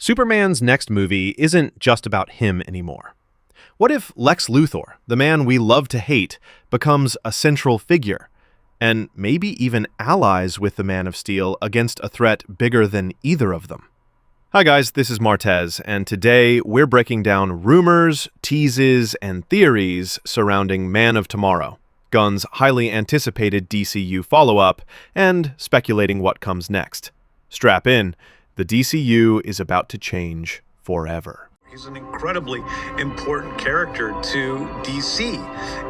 Superman's next movie isn't just about him anymore. What if Lex Luthor, the man we love to hate, becomes a central figure, and maybe even allies with the Man of Steel against a threat bigger than either of them? Hi guys, this is Martez, and today we're breaking down rumors, teases, and theories surrounding Man of Tomorrow, Gunn's highly anticipated DCU follow-up, and speculating what comes next. Strap in, the DCU is about to change forever. He's an incredibly important character to DC,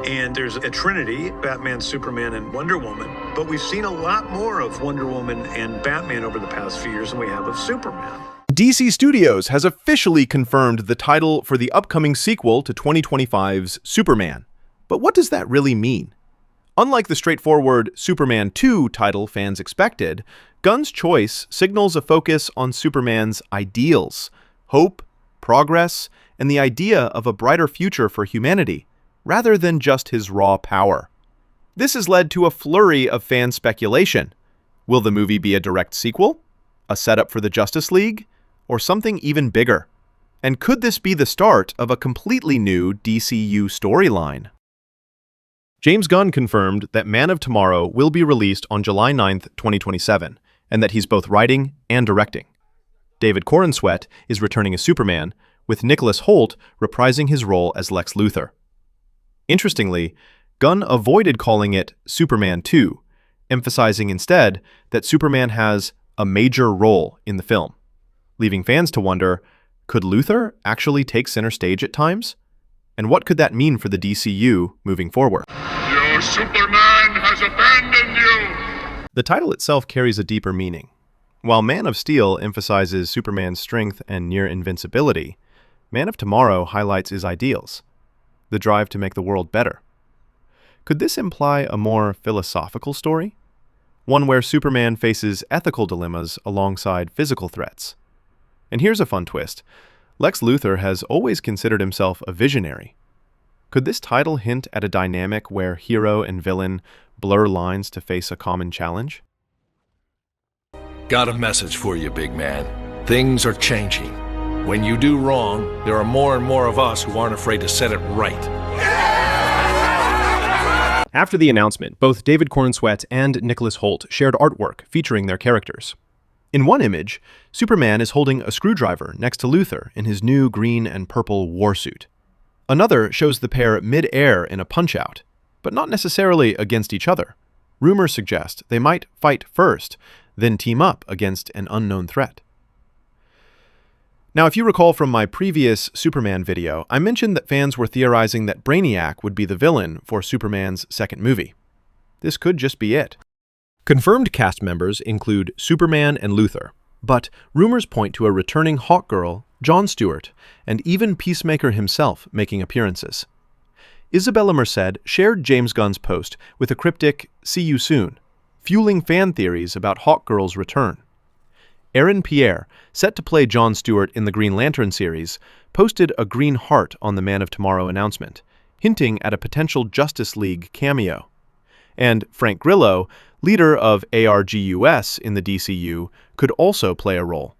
and there's a trinity, Batman, Superman, and Wonder Woman, but we've seen a lot more of Wonder Woman and Batman over the past few years than we have of Superman. DC Studios has officially confirmed the title for the upcoming sequel to 2025's Superman. But what does that really mean? Unlike the straightforward Superman 2 title fans expected, Gunn's choice signals a focus on Superman's ideals, hope, progress, and the idea of a brighter future for humanity, rather than just his raw power. This has led to a flurry of fan speculation. Will the movie be a direct sequel? A setup for the Justice League? Or something even bigger? And could this be the start of a completely new DCU storyline? James Gunn confirmed that Man of Tomorrow will be released on July 9th, 2027, and that he's both writing and directing. David Corenswet is returning as Superman, with Nicholas Hoult reprising his role as Lex Luthor. Interestingly, Gunn avoided calling it Superman 2, emphasizing instead that Superman has a major role in the film, leaving fans to wonder, could Luthor actually take center stage at times? And what could that mean for the DCU moving forward? Your Superman has abandoned you! The title itself carries a deeper meaning. While Man of Steel emphasizes Superman's strength and near invincibility, Man of Tomorrow highlights his ideals, the drive to make the world better. Could this imply a more philosophical story? One where Superman faces ethical dilemmas alongside physical threats. And here's a fun twist. Lex Luthor has always considered himself a visionary. Could this title hint at a dynamic where hero and villain blur lines to face a common challenge? Got a message for you, big man. Things are changing. When you do wrong, there are more and more of us who aren't afraid to set it right. After the announcement, both David Corenswet and Nicholas Hoult shared artwork featuring their characters. In one image, Superman is holding a screwdriver next to Luthor in his new green and purple war suit. Another shows the pair mid-air in a punch-out, but not necessarily against each other. Rumors suggest they might fight first, then team up against an unknown threat. Now, if you recall from my previous Superman video, I mentioned that fans were theorizing that Brainiac would be the villain for Superman's second movie. This could just be it. Confirmed cast members include Superman and Luthor, but rumors point to a returning Hawkgirl, John Stewart, and even Peacemaker himself making appearances. Isabella Merced shared James Gunn's post with a cryptic "See you soon," fueling fan theories about Hawkgirl's return. Aaron Pierre, set to play John Stewart in the Green Lantern series, posted a green heart on the Man of Tomorrow announcement, hinting at a potential Justice League cameo. And Frank Grillo, leader of ARGUS in the DCU, could also play a role.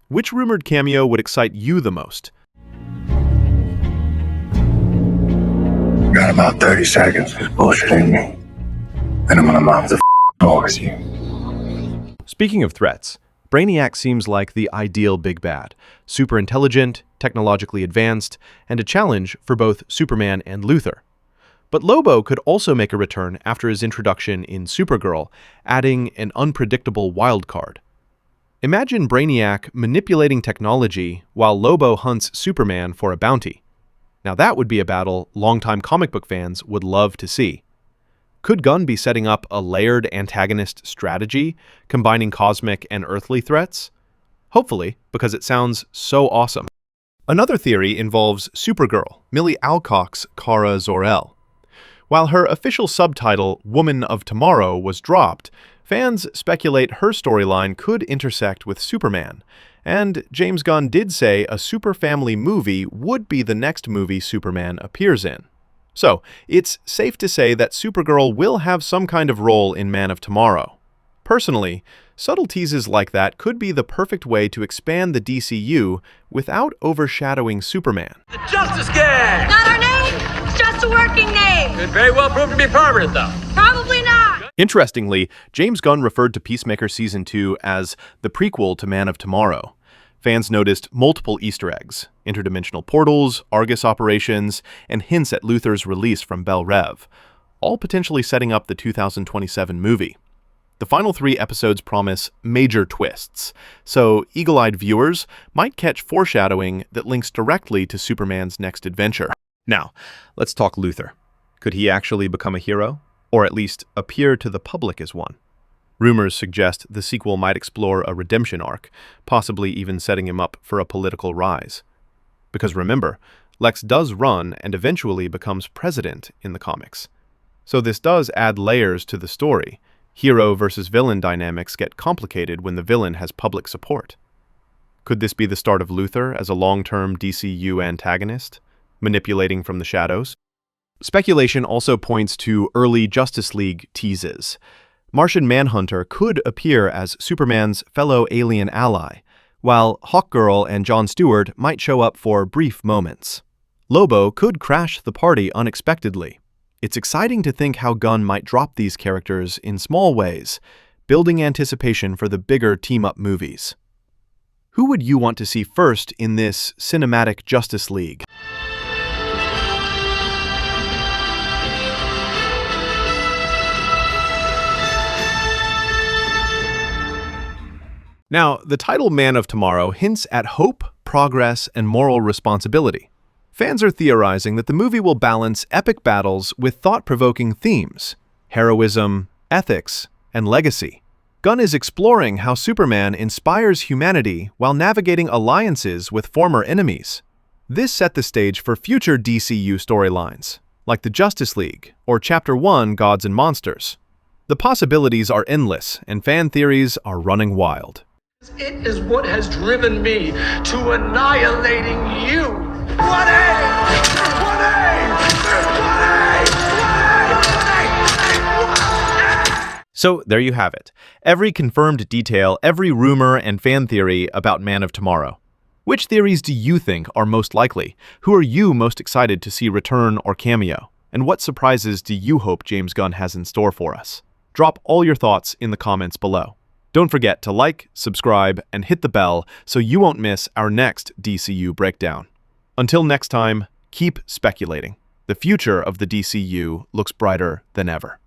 Which rumored cameo would excite you the most? Got about 30 seconds of bullshitting me, and I'm gonna mop the floor with you. Speaking of threats, Brainiac seems like the ideal big bad, super intelligent, technologically advanced, and a challenge for both Superman and Luthor. But Lobo could also make a return after his introduction in Supergirl, adding an unpredictable wild card. Imagine Brainiac manipulating technology while Lobo hunts Superman for a bounty. Now that would be a battle longtime comic book fans would love to see. Could Gunn be setting up a layered antagonist strategy, combining cosmic and earthly threats? Hopefully, because it sounds so awesome. Another theory involves Supergirl, Millie Alcock's Kara Zor-El. While her official subtitle, Woman of Tomorrow, was dropped, fans speculate her storyline could intersect with Superman, and James Gunn did say a Super Family movie would be the next movie Superman appears in. So, it's safe to say that Supergirl will have some kind of role in Man of Tomorrow. Personally, subtle teases like that could be the perfect way to expand the DCU without overshadowing Superman. The Justice Gang! Not our name, it's just a working name. Could very well prove to be permanent, though. Probably not. Interestingly, James Gunn referred to Peacemaker Season 2 as the prequel to Man of Tomorrow. Fans noticed multiple Easter eggs, interdimensional portals, Argus operations, and hints at Luthor's release from Bel Rev, all potentially setting up the 2027 movie. The final 3 episodes promise major twists, so eagle-eyed viewers might catch foreshadowing that links directly to Superman's next adventure. Now, let's talk Luthor. Could he actually become a hero? Or at least appear to the public as one? Rumors suggest the sequel might explore a redemption arc, possibly even setting him up for a political rise. Because remember, Lex does run and eventually becomes president in the comics. So this does add layers to the story. Hero versus villain dynamics get complicated when the villain has public support. Could this be the start of Luthor as a long-term DCU antagonist, manipulating from the shadows? Speculation also points to early Justice League teases. Martian Manhunter could appear as Superman's fellow alien ally, while Hawkgirl and Jon Stewart might show up for brief moments. Lobo could crash the party unexpectedly. It's exciting to think how Gunn might drop these characters in small ways, building anticipation for the bigger team-up movies. Who would you want to see first in this cinematic Justice League? Now, the title Man of Tomorrow hints at hope, progress, and moral responsibility. Fans are theorizing that the movie will balance epic battles with thought-provoking themes, heroism, ethics, and legacy. Gunn is exploring how Superman inspires humanity while navigating alliances with former enemies. This set the stage for future DCU storylines, like the Justice League or Chapter 1 Gods and Monsters. The possibilities are endless, and fan theories are running wild. It is what has driven me to annihilating you. So there you have it. Every confirmed detail, every rumor and fan theory about Man of Tomorrow. Which theories do you think are most likely? Who are you most excited to see return or cameo? And what surprises do you hope James Gunn has in store for us? Drop all your thoughts in the comments below. Don't forget to like, subscribe, and hit the bell so you won't miss our next DCU breakdown. Until next time, keep speculating. The future of the DCU looks brighter than ever.